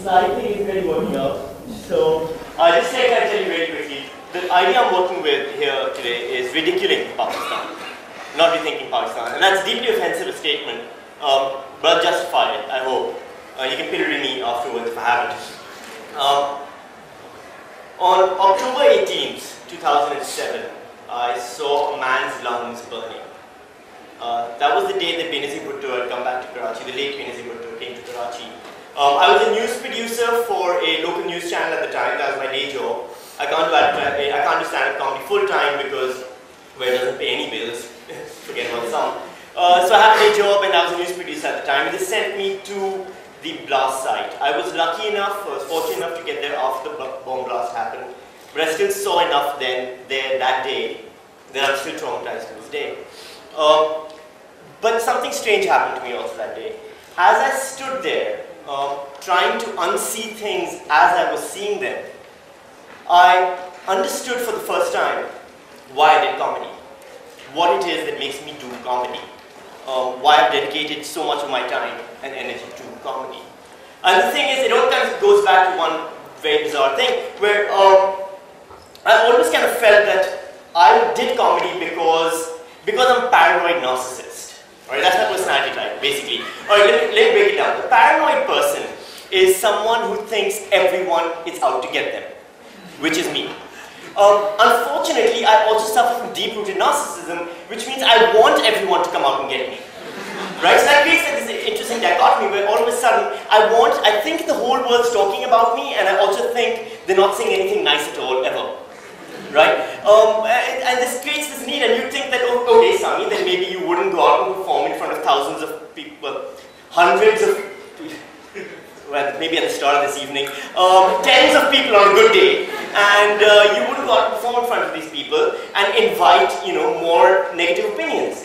slide thing isn't really working out. So, just like I tell you very quickly, the idea I'm working with here today is ridiculing Pakistan, not rethinking Pakistan. And that's a deeply offensive statement, but I'll justify it, I hope. You can pillory me afterwards if I haven't. On October 18th, 2007, I saw a man's lungs burning. That was the day that Benazir Bhutto had come back to Karachi, the late Benazir Bhutto came to Karachi. I was a news producer for a local news channel at the time. That was my day job. I can't do stand-up comedy full-time because, well, it doesn't pay any bills. Forget about some. So I had a day job and I was a news producer at the time. They sent me to the blast site. I was lucky enough, I was fortunate enough to get there after the bomb blast happened. But I still saw enough then, there that day, that I'm still traumatized to this day. But something strange happened to me also that day. As I stood there, trying to unsee things as I was seeing them, I understood for the first time why I did comedy. What it is that makes me do comedy. Why I've dedicated so much of my time and energy to comedy. And the thing is, it all kind of goes back to one very bizarre thing, where I always kind of felt that I did comedy because I'm a paranoid narcissist. Alright, that's my personality type, basically. Alright, let me break it down. The paranoid person is someone who thinks everyone is out to get them, which is me. Unfortunately, I also suffer from deep-rooted narcissism, which means I want everyone to come out and get me. Right? So that creates like this interesting dichotomy where all of a sudden I think the whole world's talking about me, and I also think they're not saying anything nice at all, ever. Right? And this creates this need, and you think that, oh, okay, Sami, then maybe you wouldn't go out and perform in front of thousands of people, hundreds of people, well, maybe at the start of this evening, tens of people on a good day, and you wouldn't go out and perform in front of these people and invite, more negative opinions.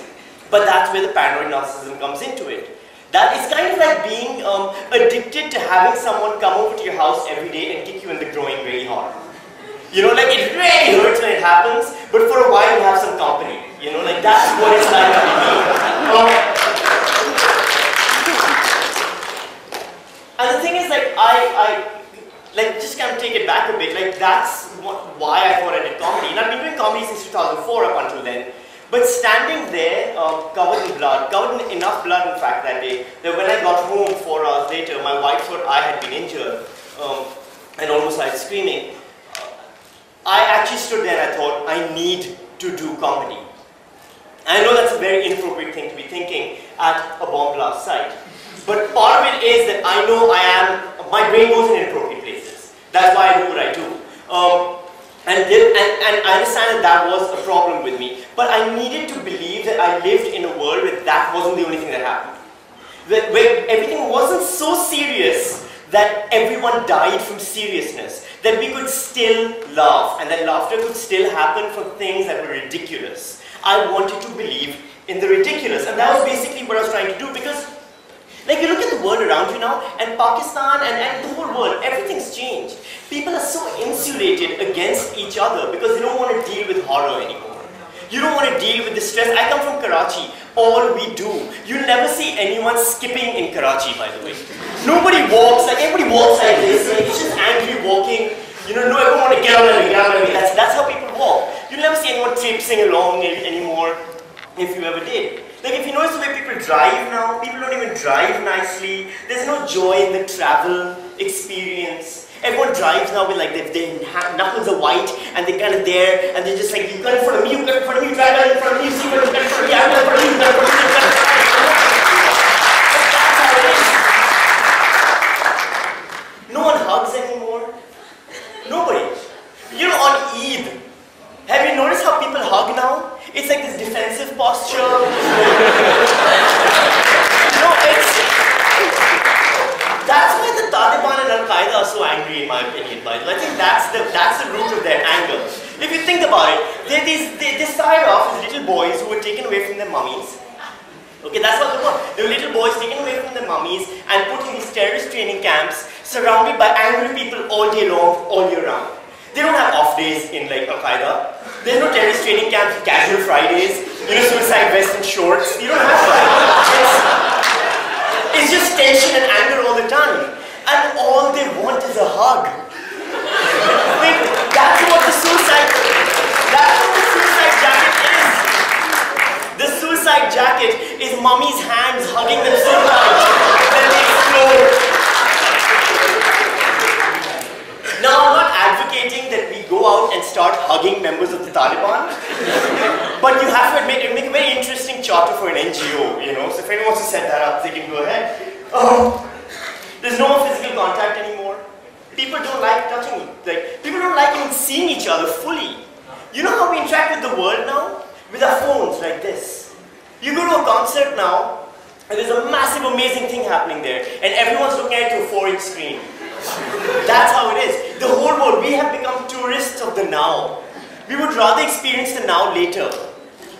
But that's where the paranoid narcissism comes into it. That is kind of like being addicted to having someone come over to your house every day and kick you in the groin really hard. Like it really hurts when it happens, but for a while you have some company. Like that's what it's like to be. And the thing is, like, I just kind of take it back a bit, like that's why I thought I did comedy. And I've been doing comedy since 2004 up until then. But standing there, covered in blood, covered in enough blood in fact that day, that when I got home 4 hours later, my wife thought I had been injured and almost started screaming. I actually stood there and I thought, I need to do comedy. And I know that's a very inappropriate thing to be thinking at a bomb blast site. But part of it is that I know my brain goes in inappropriate places. That's why I do what I do. And I understand that was a problem with me. But I needed to believe that I lived in a world where that wasn't the only thing that happened. Where everything wasn't so serious that everyone died from seriousness. That we could still laugh, and that laughter could still happen for things that were ridiculous. I wanted to believe in the ridiculous, and that was basically what I was trying to do, because like you look at the world around you now, and Pakistan and the whole world, everything's changed. People are so insulated against each other because they don't want to deal with horror anymore. You don't want to deal with the stress. I come from Karachi. All we do. You'll never see anyone skipping in Karachi, by the way. Nobody walks, like everybody walks like this. Like, it's just angry walking. No, everyone want to get out of the way. That's how people walk. You'll never see anyone traipsing along anymore, if you ever did. Like if you notice the way people drive now, people don't even drive nicely. There's no joy in the travel experience. Everyone drives now with like their knuckles are white and they're kind of there and they're just like, you got in front of me, you got in front of me, you drive right in front of me, you see what you got in front of me, I got in front of you, you got in front of me, you got in front of me. That's how it is. No one hugs anymore. Nobody. On Eid, have you noticed how people hug now? It's like this defensive posture. That's why the Taliban and Al-Qaeda are so angry, in my opinion, by the way. I think that's the root of their anger. If you think about it, they started off as little boys who were taken away from their mummies. Okay, that's what they were. They were little boys taken away from their mummies and put in these terrorist training camps, surrounded by angry people all day long, all year round. They don't have off days in like Al-Qaeda. There's no terrorist training camps, casual Fridays, suicide vest and shorts. You don't have that. It's just tension and anger all the time. And all they mummy's hands, hugging them so tight that they explode. Now, I'm not advocating that we go out and start hugging members of the Taliban, but you have to admit, it would make a very interesting charter for an NGO, you know, so if anyone wants to set that up, they can go ahead. There's no more physical contact anymore. People don't like touching, people don't like even seeing each other fully. You know how we interact with the world now? With our phones like this. You go to a concert now, and there's a massive, amazing thing happening there, and everyone's looking at it through a 4-inch screen. That's how it is. The whole world, we have become tourists of the now. We would rather experience the now later.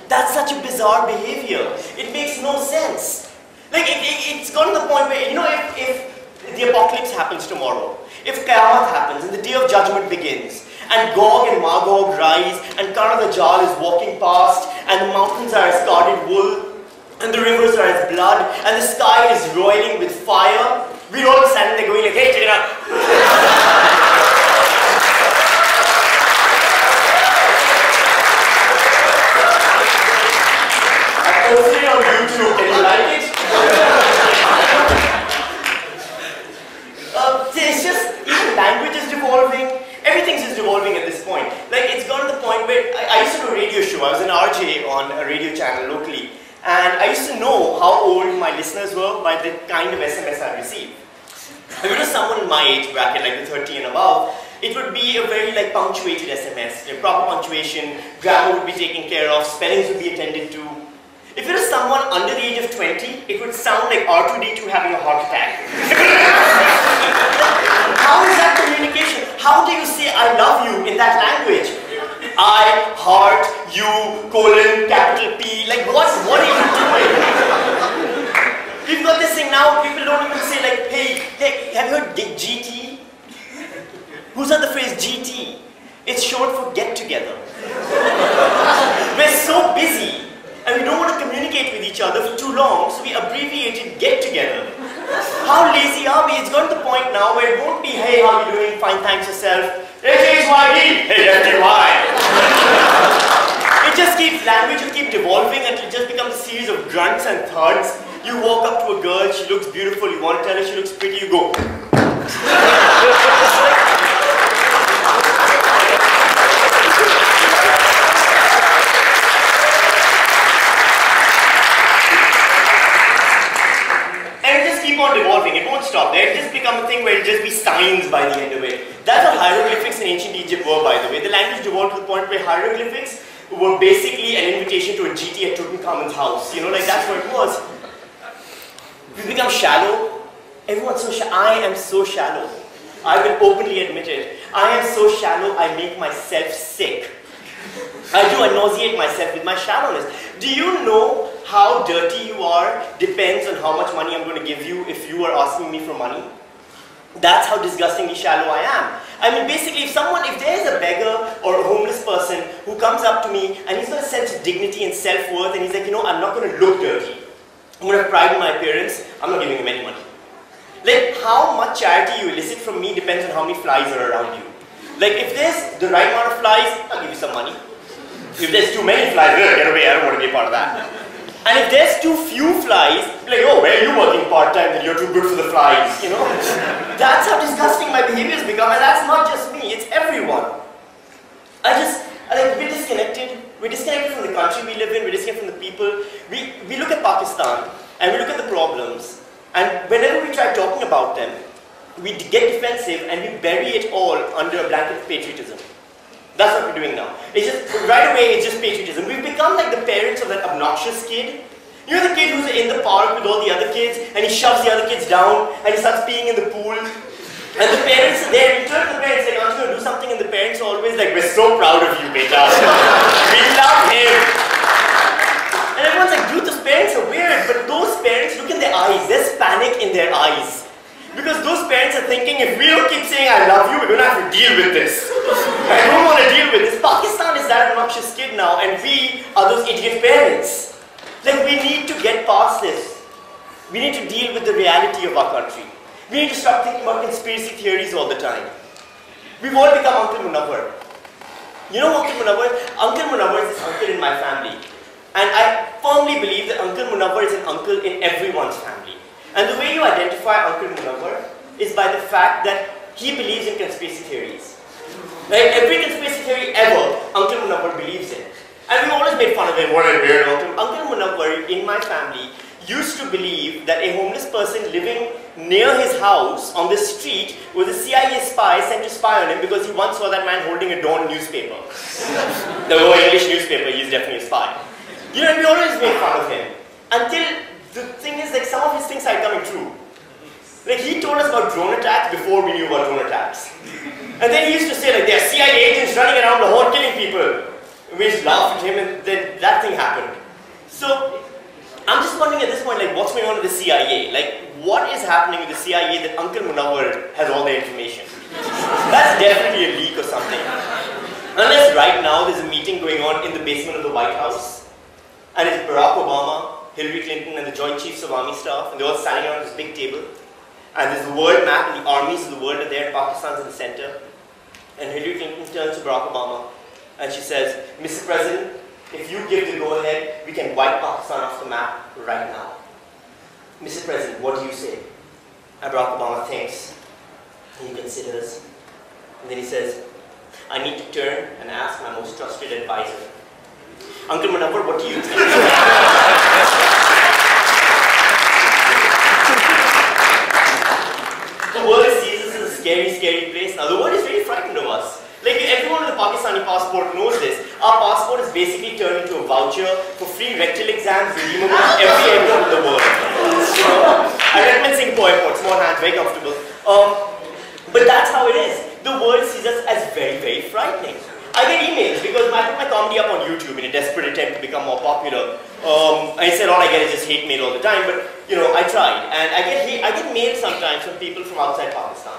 That's such a bizarre behavior. It makes no sense. Like, it's gotten to the point where, you know, if the apocalypse happens tomorrow, if Qiyamah happens and the day of judgment begins, and Gog and Magog rise, and Kana the Jal is walking past, and the mountains are as carded wool, and the rivers are as blood, and the sky is roiling with fire, we're all standing there going like, hey, check it out. I posted it on YouTube, can you like it? It's just, even language is devolving, everything's just devolving at this point. Like, it's gone to the point where, I used to do a radio show, I was an RJ on a radio channel locally, and I used to know how old my listeners were by the kind of SMS I received. If it was someone in my age bracket, like the 30 and above, it would be a very punctuated SMS, proper punctuation, grammar would be taken care of, spellings would be attended to. If it was someone under the age of 20, it would sound like R2-D2 having a heart attack. How is that communication? How do you say I love you in that language? I, heart, you, colon, capital P, like what are you doing? We've got this thing now, people don't even say like, hey, have you heard GT? Who's heard the phrase GT? It's short for get together. We're so busy and we don't want to communicate with each other for too long, so we abbreviated get together. How lazy are we? It's gotten to the point now where it won't be, hey, how are you doing? Fine, thanks yourself. HHYD, hey, FTY. It just keeps, language will keep devolving until it just becomes a series of grunts and thuds. You walk up to a girl, she looks beautiful, you want to tell her she looks pretty, you go. On devolving, it won't stop there. It'll just become a thing where it'll just be signs by the end of it. That's what hieroglyphics in ancient Egypt were, by the way. The language devolved to the point where hieroglyphics were basically an invitation to a GT at Tutankhamun's house. You know, like that's what it was. We've become shallow. Everyone's so shallow. I am so shallow. I will openly admit it. I am so shallow, I make myself sick. I nauseate myself with my shallowness. Do you know how dirty you are depends on how much money I'm going to give you if you are asking me for money? That's how disgustingly shallow I am. I mean, basically, if there's a beggar or a homeless person who comes up to me and he's got a sense of dignity and self-worth and he's like, you know, I'm not going to look dirty. I'm going to have pride in my appearance. I'm not giving him any money. Like, how much charity you elicit from me depends on how many flies are around you. Like, if there's the right amount of flies, I'll give you some money. If there's too many flies, get away, I don't want to be a part of that. And if there's too few flies, like, oh, where are you working part-time that you're too good for the flies, you know? That's how disgusting my behavior has become, and that's not just me, it's everyone. We're disconnected. We're disconnected from the country we live in, we're disconnected from the people. We look at Pakistan, and we look at the problems, and whenever we try talking about them, we get defensive and we bury it all under a blanket of patriotism. That's what we're doing now. It's just, right away, it's just patriotism. We've become like the parents of that obnoxious kid. You know the kid who's in the park with all the other kids, and he shoves the other kids down, and he starts peeing in the pool. And the parents are there, you turn to the parents, like, aren't you going to do something? And the parents are always like, we're so proud of you, beta. We love him. And everyone's like, dude, those parents are weird. But those parents, look in their eyes, there's panic in their eyes. Because those parents are thinking, if we don't keep saying I love you, we're going to have to deal with this. I don't want to deal with this. Pakistan is that obnoxious kid now, and we are those idiot parents. Like, we need to get past this. We need to deal with the reality of our country. We need to stop thinking about conspiracy theories all the time. We've all become Uncle Munawar. You know Uncle Munawar? Uncle Munawar is this uncle in my family. And I firmly firmly believe that Uncle Munawwar is an uncle in everyone's family. And the way you identify Uncle Munawwar is by the fact that he believes in conspiracy theories. Right? Every conspiracy theory ever, Uncle Munawwar believes in. And we always made fun of him, what a weird uncle. Uncle Munawwar, in my family, used to believe that a homeless person living near his house on the street was a CIA spy sent to spy on him because he once saw that man holding a Dawn newspaper. The English newspaper, he's definitely a spy. You know, we always made fun of him. Until the thing is, like, some of his things are coming true. Like, he told us about drone attacks before we knew about drone attacks. And then he used to say, like, there are CIA agents running around Lahore killing people. We just laughed at him and then that thing happened. So, I'm just wondering at this point, like, what's going on with the CIA? Like, what is happening with the CIA that Uncle Munawwar has all the information? That's definitely a leak or something. Unless right now there's a meeting going on in the basement of the White House, and it's Barack Obama, Hillary Clinton, and the Joint Chiefs of Army Staff, and they're all standing around this big table, and there's the world map, and the armies of the world are there, Pakistan's in the center, and Hillary Clinton turns to Barack Obama, and she says, Mr. President, if you give the go-ahead, we can wipe Pakistan off the map right now. Mr. President, what do you say? And Barack Obama thinks, and he considers, and then he says, I need to turn and ask my most trusted advisor. Uncle Munawwar, what do you think? The world sees us as a scary, scary place. Now, the world is really frightened of us. Like, everyone with a Pakistani passport knows this. Our passport is basically turned into a voucher for free rectal exams redeemable at every airport in the world. You know? I recommend Singapore Airport, small hands, very comfortable. But that's how it is. The world sees us as very, very frightening. I get emails because I put my comedy up on YouTube in a desperate attempt to become more popular. I said all I get is just hate mail all the time, but you know, I tried. And I get mail sometimes from people from outside Pakistan.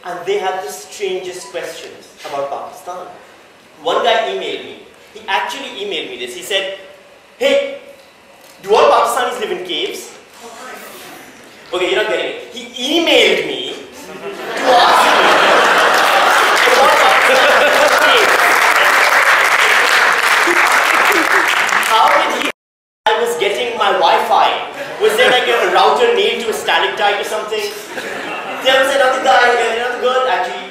And they have the strangest questions about Pakistan. One guy emailed me. He actually emailed me this. He said, hey, do all Pakistanis live in caves? Okay, you're not getting it. He emailed me to ask me do all Pakistanis live in caves. How did he know I was getting my Wi-Fi? Was there like a router nailed to a stalactite or something? There was another girl, actually,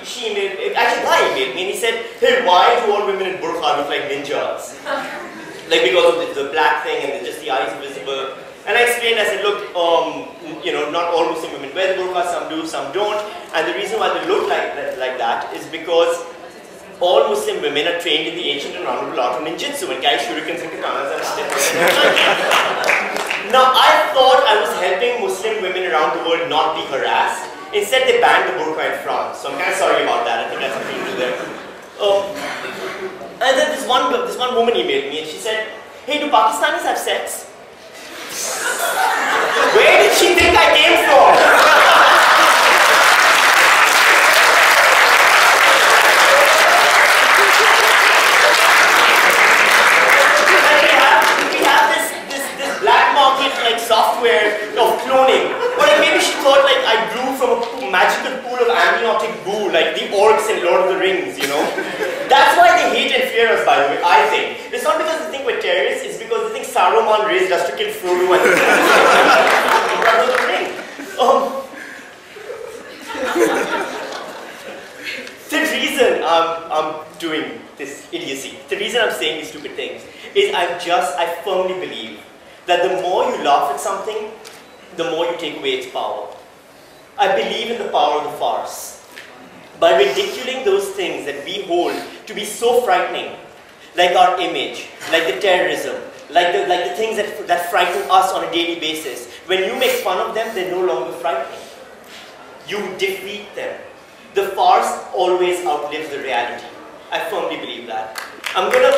guy emailed me and he said, hey, why do all women in burqa look like ninjas? Like, because of the black thing and just the eyes visible. And I explained, I said, look, you know, not all Muslim women wear the burqa, some do, some don't. And the reason why they look like that is because all Muslim women are trained in the ancient and honorable art of ninjutsu and carry shurikens and katanas and Now, I thought I was helping Muslim women around the world not be harassed. Instead, they banned the burqa in France, so I'm kind of sorry about that. I think that's something to do there. And then this one woman emailed me and she said, hey, do Pakistanis have sex? Where did she think I came from? We have this black market like software of cloning. Or like maybe she thought like I grew from a magical pool of amniotic goo, like the orcs in Lord of the Rings, you know? That's why they hate and fear us, by the way, I think. It's not because they think we're terrorists, it's because they think Saruman raised us to kill Frodo and Lord of the Ring. The reason I'm doing this idiocy, the reason I'm saying these stupid things, is I firmly believe that the more you laugh at something, the more you take away its power. I believe in the power of the farce. By ridiculing those things that we hold to be so frightening, like our image, like the terrorism, like the things that frighten us on a daily basis, when you make fun of them, they're no longer frightening. You defeat them. The farce always outlives the reality. I firmly believe that. I'm going to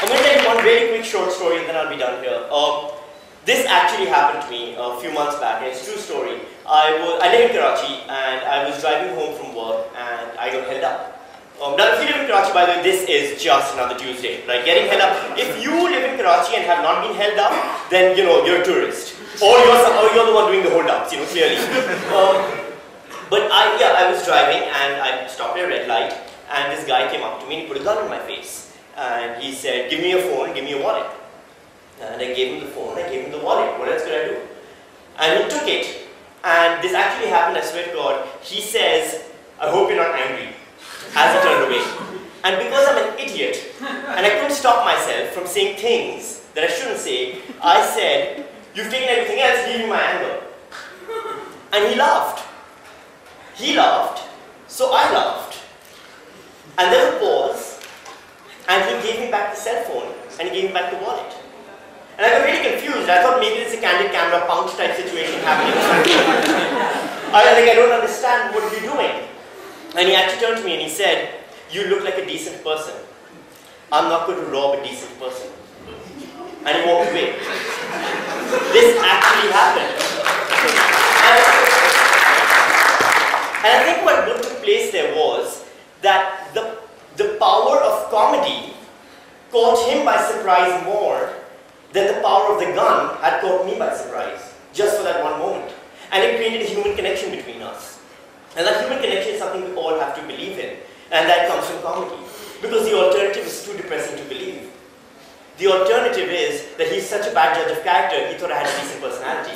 tell you one very quick short story and then I'll be done here. This actually happened to me a few months back, and it's a true story. I live in Karachi and I was driving home from work and I got held up. Now if you live in Karachi, by the way, this is just another Tuesday. Right? Getting held up. If you live in Karachi and have not been held up, then you know, you're a tourist. Or you're the one doing the hold-ups, you know, clearly. But I was driving and I stopped at a red light and this guy came up to me and he put a gun in my face. and he said, give me your phone, give me your wallet. And I gave him the phone, I gave him the wallet. What else could I do? And he took it. And this actually happened, I swear to God. He says, I hope you're not angry, as he turned away. And because I'm an idiot, and I couldn't stop myself from saying things that I shouldn't say, I said, you've taken everything else, leave me my anger. And he laughed. He laughed, so I laughed. And there was a pause, and he gave me back the cell phone, and he gave me back the wallet. And I got really confused. I thought maybe this is a candid camera punch type situation happening. I was like, I don't understand, what are you doing? And he actually turned to me and he said, you look like a decent person. I'm not going to rob a decent person. And he walked away. This actually happened. And I think what took place there was that the power of comedy caught him by surprise more than the power of the gun had caught me by surprise, just for that one moment. And it created a human connection between us. And that human connection is something we all have to believe in. And that comes from comedy. Because the alternative is too depressing to believe. The alternative is that he's such a bad judge of character, he thought I had a decent personality.